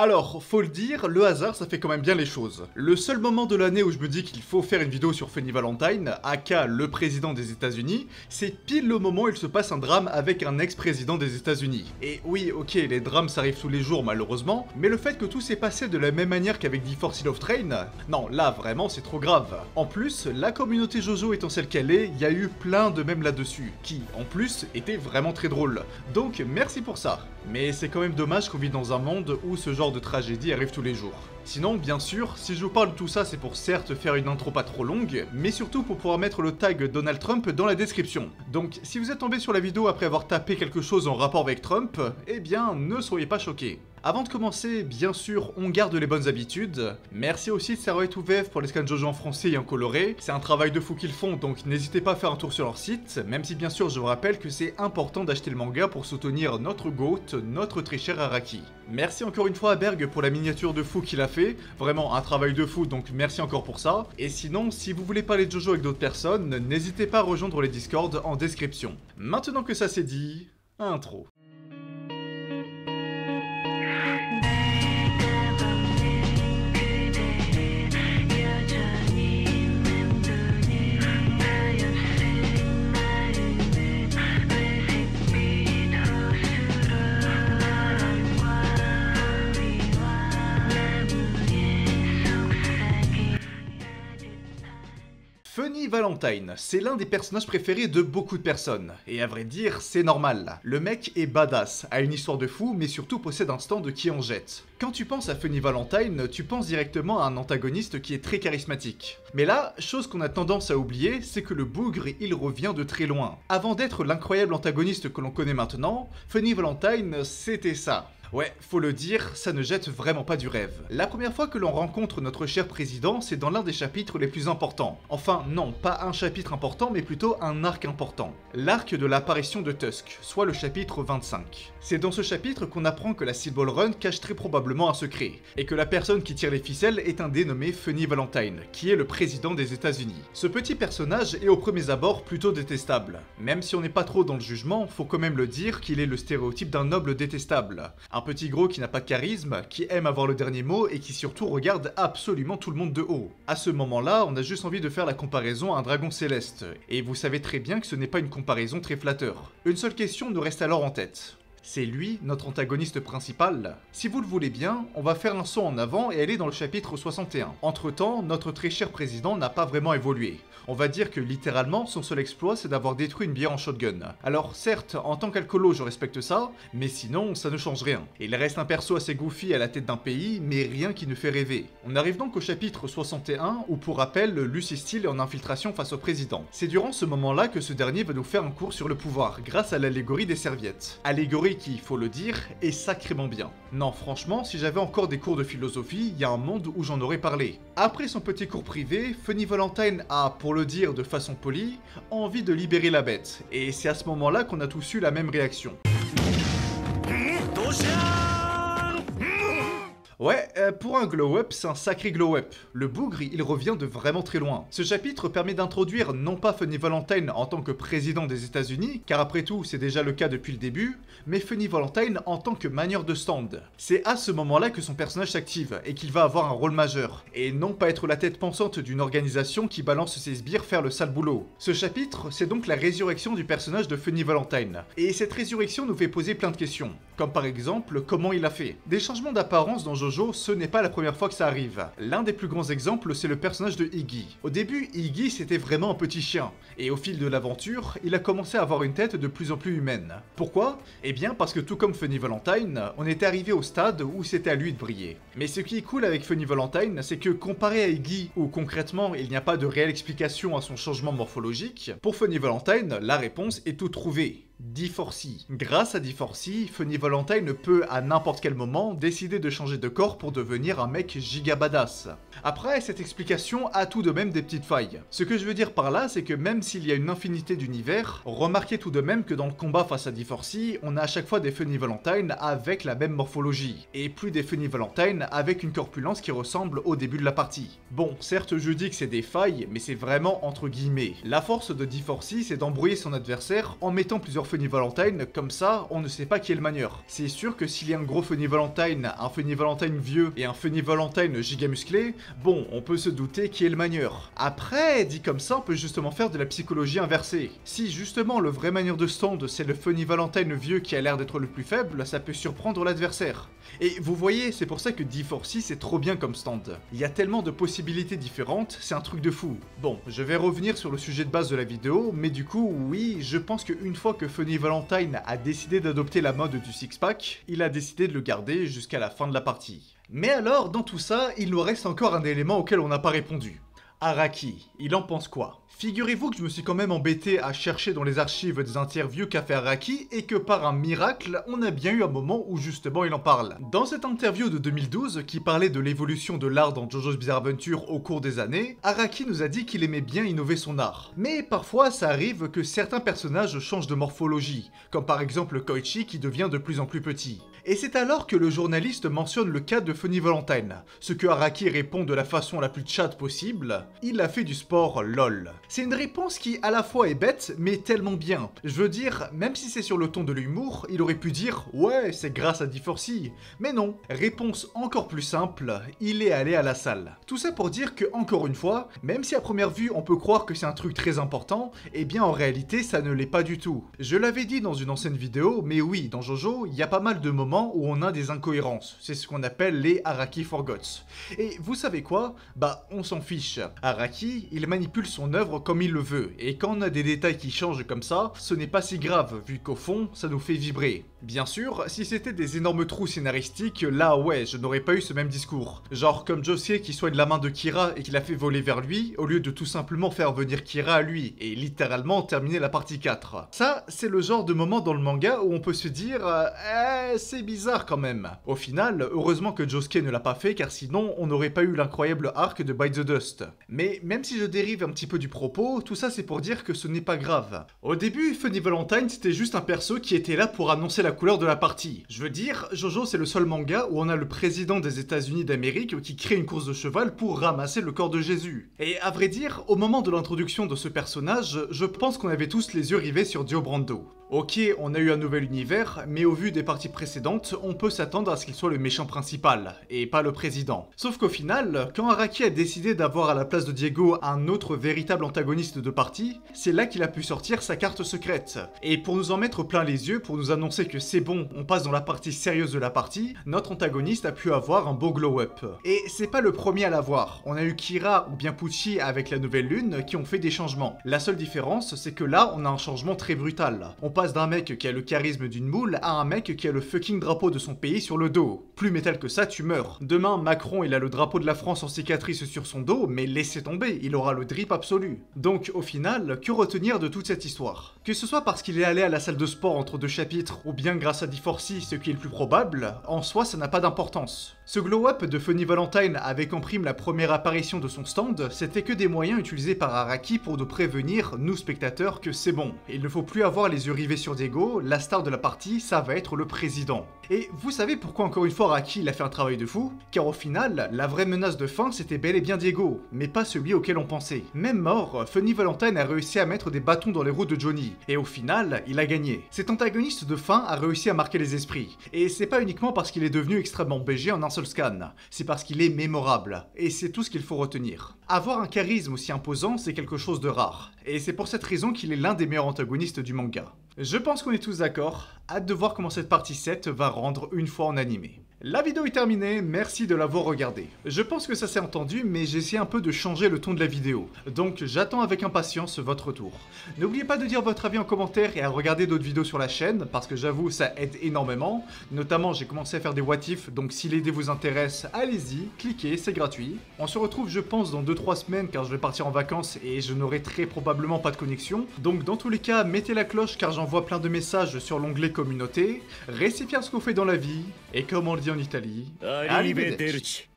Alors, faut le dire, le hasard ça fait quand même bien les choses. Le seul moment de l'année où je me dis qu'il faut faire une vidéo sur Funny Valentine, aka le président des États-Unis, c'est pile le moment où il se passe un drame avec un ex-président des États-Unis. Et oui, ok, les drames ça arrive tous les jours malheureusement, mais le fait que tout s'est passé de la même manière qu'avec D4 Love Train, non, là vraiment c'est trop grave. En plus, la communauté JoJo étant celle qu'elle est, il y a eu plein de mèmes là-dessus, qui en plus étaient vraiment très drôles. Donc merci pour ça. Mais c'est quand même dommage qu'on vit dans un monde où ce genre de tragédie arrive tous les jours. Sinon, bien sûr, si je vous parle de tout ça, c'est pour certes faire une intro pas trop longue, mais surtout pour pouvoir mettre le tag Donald Trump dans la description. Donc, si vous êtes tombé sur la vidéo après avoir tapé quelque chose en rapport avec Trump, eh bien, ne soyez pas choqués. Avant de commencer, bien sûr, on garde les bonnes habitudes. Merci aussi de Saroet VF pour les scans JoJo en français et en coloré. C'est un travail de fou qu'ils font, donc n'hésitez pas à faire un tour sur leur site, même si bien sûr je vous rappelle que c'est important d'acheter le manga pour soutenir notre GOAT, notre très cher Araki. Merci encore une fois à Berg pour la miniature de fou qu'il a fait, vraiment un travail de fou, donc merci encore pour ça. Et sinon, si vous voulez parler de JoJo avec d'autres personnes, n'hésitez pas à rejoindre les Discord en description. Maintenant que ça c'est dit, intro. Funny Valentine, c'est l'un des personnages préférés de beaucoup de personnes, et à vrai dire, c'est normal. Le mec est badass, a une histoire de fou, mais surtout possède un stand qui en jette. Quand tu penses à Funny Valentine, tu penses directement à un antagoniste qui est très charismatique. Mais là, chose qu'on a tendance à oublier, c'est que le bougre, il revient de très loin. Avant d'être l'incroyable antagoniste que l'on connaît maintenant, Funny Valentine, c'était ça. Ouais, faut le dire, ça ne jette vraiment pas du rêve. La première fois que l'on rencontre notre cher président, c'est dans l'un des chapitres les plus importants. Enfin, non, pas un chapitre important, mais plutôt un arc important. L'arc de l'apparition de Tusk, soit le chapitre 25. C'est dans ce chapitre qu'on apprend que la Steel Ball Run cache très probablement un secret, et que la personne qui tire les ficelles est un dénommé Funny Valentine, qui est le président des États-Unis. Ce petit personnage est au premier abord plutôt détestable. Même si on n'est pas trop dans le jugement, faut quand même le dire qu'il est le stéréotype d'un noble détestable. Un petit gros qui n'a pas de charisme, qui aime avoir le dernier mot et qui surtout regarde absolument tout le monde de haut. À ce moment-là, on a juste envie de faire la comparaison à un dragon céleste, et vous savez très bien que ce n'est pas une comparaison très flatteur. Une seule question nous reste alors en tête. C'est lui, notre antagoniste principal. Si vous le voulez bien, on va faire un saut en avant et aller dans le chapitre 61. Entre-temps, notre très cher président n'a pas vraiment évolué. On va dire que littéralement, son seul exploit c'est d'avoir détruit une bière en shotgun. Alors certes, en tant qu'alcoolo je respecte ça, mais sinon ça ne change rien. Il reste un perso assez goofy à la tête d'un pays, mais rien qui ne fait rêver. On arrive donc au chapitre 61, où pour rappel, Lucy Steele est en infiltration face au président. C'est durant ce moment-là que ce dernier va nous faire un cours sur le pouvoir, grâce à l'allégorie des serviettes. Allégorie qui, il faut le dire, est sacrément bien. Non, franchement, si j'avais encore des cours de philosophie, il y a un monde où j'en aurais parlé. Après son petit cours privé, Funny Valentine a, pour le dire de façon polie, envie de libérer la bête. Et c'est à ce moment-là qu'on a tous eu la même réaction. Ouais, pour un glow-up, c'est un sacré glow-up. Le bougre, il revient de vraiment très loin. Ce chapitre permet d'introduire non pas Funny Valentine en tant que président des États-Unis, car après tout, c'est déjà le cas depuis le début, mais Funny Valentine en tant que manieur de stand. C'est à ce moment-là que son personnage s'active, et qu'il va avoir un rôle majeur, et non pas être la tête pensante d'une organisation qui balance ses sbires faire le sale boulot. Ce chapitre, c'est donc la résurrection du personnage de Funny Valentine. Et cette résurrection nous fait poser plein de questions, comme par exemple, comment il a fait. Des changements d'apparence dans JoJo, ce n'est pas la première fois que ça arrive. L'un des plus grands exemples, c'est le personnage de Iggy. Au début, Iggy c'était vraiment un petit chien, et au fil de l'aventure, il a commencé à avoir une tête de plus en plus humaine. Pourquoi? Eh bien parce que tout comme Funny Valentine, on était arrivé au stade où c'était à lui de briller. Mais ce qui est cool avec Funny Valentine, c'est que comparé à Iggy, où concrètement il n'y a pas de réelle explication à son changement morphologique, pour Funny Valentine, la réponse est tout trouvée. D4C. Grâce à D4C, Funny Valentine peut à n'importe quel moment décider de changer de corps pour devenir un mec giga badass. Après, cette explication a tout de même des petites failles. Ce que je veux dire par là, c'est que même s'il y a une infinité d'univers, remarquez tout de même que dans le combat face à D4C, on a à chaque fois des Funny Valentine avec la même morphologie, et plus des Funny Valentine avec une corpulence qui ressemble au début de la partie. Bon, certes je dis que c'est des failles, mais c'est vraiment entre guillemets. La force de D4C, c'est d'embrouiller son adversaire en mettant plusieurs Funny Valentine, comme ça on ne sait pas qui est le manieur. C'est sûr que s'il y a un gros Funny Valentine, un Funny Valentine vieux et un Funny Valentine giga musclé, bon, on peut se douter qui est le manieur. Après, dit comme ça, on peut justement faire de la psychologie inversée. Si justement le vrai manieur de stand c'est le Funny Valentine vieux qui a l'air d'être le plus faible, ça peut surprendre l'adversaire. Et vous voyez, c'est pour ça que D4C c'est trop bien comme stand. Il y a tellement de possibilités différentes, c'est un truc de fou. Bon, je vais revenir sur le sujet de base de la vidéo, mais du coup, oui, je pense qu'une fois que Funny Valentine a décidé d'adopter la mode du six-pack, il a décidé de le garder jusqu'à la fin de la partie. Mais alors, dans tout ça, il nous reste encore un élément auquel on n'a pas répondu. Araki, il en pense quoi? Figurez-vous que je me suis quand même embêté à chercher dans les archives des interviews qu'a fait Araki et que par un miracle, on a bien eu un moment où justement il en parle. Dans cette interview de 2012 qui parlait de l'évolution de l'art dans JoJo's Bizarre Adventure au cours des années, Araki nous a dit qu'il aimait bien innover son art. Mais parfois ça arrive que certains personnages changent de morphologie, comme par exemple Koichi qui devient de plus en plus petit. Et c'est alors que le journaliste mentionne le cas de Funny Valentine, ce que Araki répond de la façon la plus chatte possible, il a fait du sport lol. C'est une réponse qui à la fois est bête, mais tellement bien. Je veux dire, même si c'est sur le ton de l'humour, il aurait pu dire « Ouais, c'est grâce à D4C ». Mais non, réponse encore plus simple, il est allé à la salle. Tout ça pour dire que, encore une fois, même si à première vue on peut croire que c'est un truc très important, eh bien en réalité ça ne l'est pas du tout. Je l'avais dit dans une ancienne vidéo, mais oui, dans JoJo, il y a pas mal de moments où on a des incohérences. C'est ce qu'on appelle les Araki Forgots. Et vous savez quoi? Bah, on s'en fiche. Araki, il manipule son œuvre comme il le veut, et quand on a des détails qui changent comme ça, ce n'est pas si grave, vu qu'au fond, ça nous fait vibrer. Bien sûr, si c'était des énormes trous scénaristiques, là ouais, je n'aurais pas eu ce même discours. Genre comme Josué qui soigne la main de Kira et qui la fait voler vers lui, au lieu de tout simplement faire venir Kira à lui, et littéralement terminer la partie 4. Ça, c'est le genre de moment dans le manga où on peut se dire c'est bizarre quand même. Au final, heureusement que Josuke ne l'a pas fait, car sinon, on n'aurait pas eu l'incroyable arc de Bite the Dust. Mais même si je dérive un petit peu du propos, tout ça c'est pour dire que ce n'est pas grave. Au début, Funny Valentine c'était juste un perso qui était là pour annoncer la couleur de la partie. Je veux dire, JoJo c'est le seul manga où on a le président des États-Unis d'Amérique qui crée une course de cheval pour ramasser le corps de Jésus. Et à vrai dire, au moment de l'introduction de ce personnage, je pense qu'on avait tous les yeux rivés sur Dio Brando. Ok, on a eu un nouvel univers, mais au vu des parties précédentes, on peut s'attendre à ce qu'il soit le méchant principal, et pas le président. Sauf qu'au final, quand Araki a décidé d'avoir à la place de Diego un autre véritable antagoniste de partie, c'est là qu'il a pu sortir sa carte secrète. Et pour nous en mettre plein les yeux, pour nous annoncer que c'est bon, on passe dans la partie sérieuse de la partie, notre antagoniste a pu avoir un beau glow-up. Et c'est pas le premier à l'avoir, on a eu Kira ou bien Pucci avec la nouvelle lune qui ont fait des changements. La seule différence, c'est que là, on a un changement très brutal. On passe d'un mec qui a le charisme d'une moule à un mec qui a le fucking drapeau de son pays sur le dos. Plus métal que ça, tu meurs. Demain, Macron, il a le drapeau de la France en cicatrice sur son dos, mais laissez tomber, il aura le drip absolu. Donc, au final, que retenir de toute cette histoire? Que ce soit parce qu'il est allé à la salle de sport entre deux chapitres, ou bien grâce à D4C, ce qui est le plus probable, en soi, ça n'a pas d'importance. Ce glow-up de Funny Valentine avec en prime la première apparition de son stand, c'était que des moyens utilisés par Araki pour nous prévenir, nous spectateurs, que c'est bon. Il ne faut plus avoir les yeux rivés sur Diego, la star de la partie, ça va être le président. Et vous savez pourquoi encore une fois Araki il a fait un travail de fou? Car au final, la vraie menace de fin c'était bel et bien Diego, mais pas celui auquel on pensait. Même mort, Funny Valentine a réussi à mettre des bâtons dans les roues de Johnny, et au final, il a gagné. Cet antagoniste de fin a réussi à marquer les esprits, et c'est pas uniquement parce qu'il est devenu extrêmement BG en un seul scan, c'est parce qu'il est mémorable, et c'est tout ce qu'il faut retenir. Avoir un charisme aussi imposant, c'est quelque chose de rare, et c'est pour cette raison qu'il est l'un des meilleurs antagonistes du manga. Je pense qu'on est tous d'accord, hâte de voir comment cette partie 7 va rendre une fois en animé. La vidéo est terminée, merci de l'avoir regardée. Je pense que ça s'est entendu, mais j'ai essayé un peu de changer le ton de la vidéo, donc j'attends avec impatience votre retour. N'oubliez pas de dire votre avis en commentaire et à regarder d'autres vidéos sur la chaîne, parce que j'avoue ça aide énormément. Notamment j'ai commencé à faire des what if, donc si l'idée vous intéresse, allez-y, cliquez, c'est gratuit. On se retrouve je pense dans 2-3 semaines car je vais partir en vacances et je n'aurai très probablement pas de connexion. Donc dans tous les cas, mettez la cloche car j'envoie plein de messages sur l'onglet communauté. Restez fiers de ce qu'on fait dans la vie, et comme on le dit en Italie, arrivederci.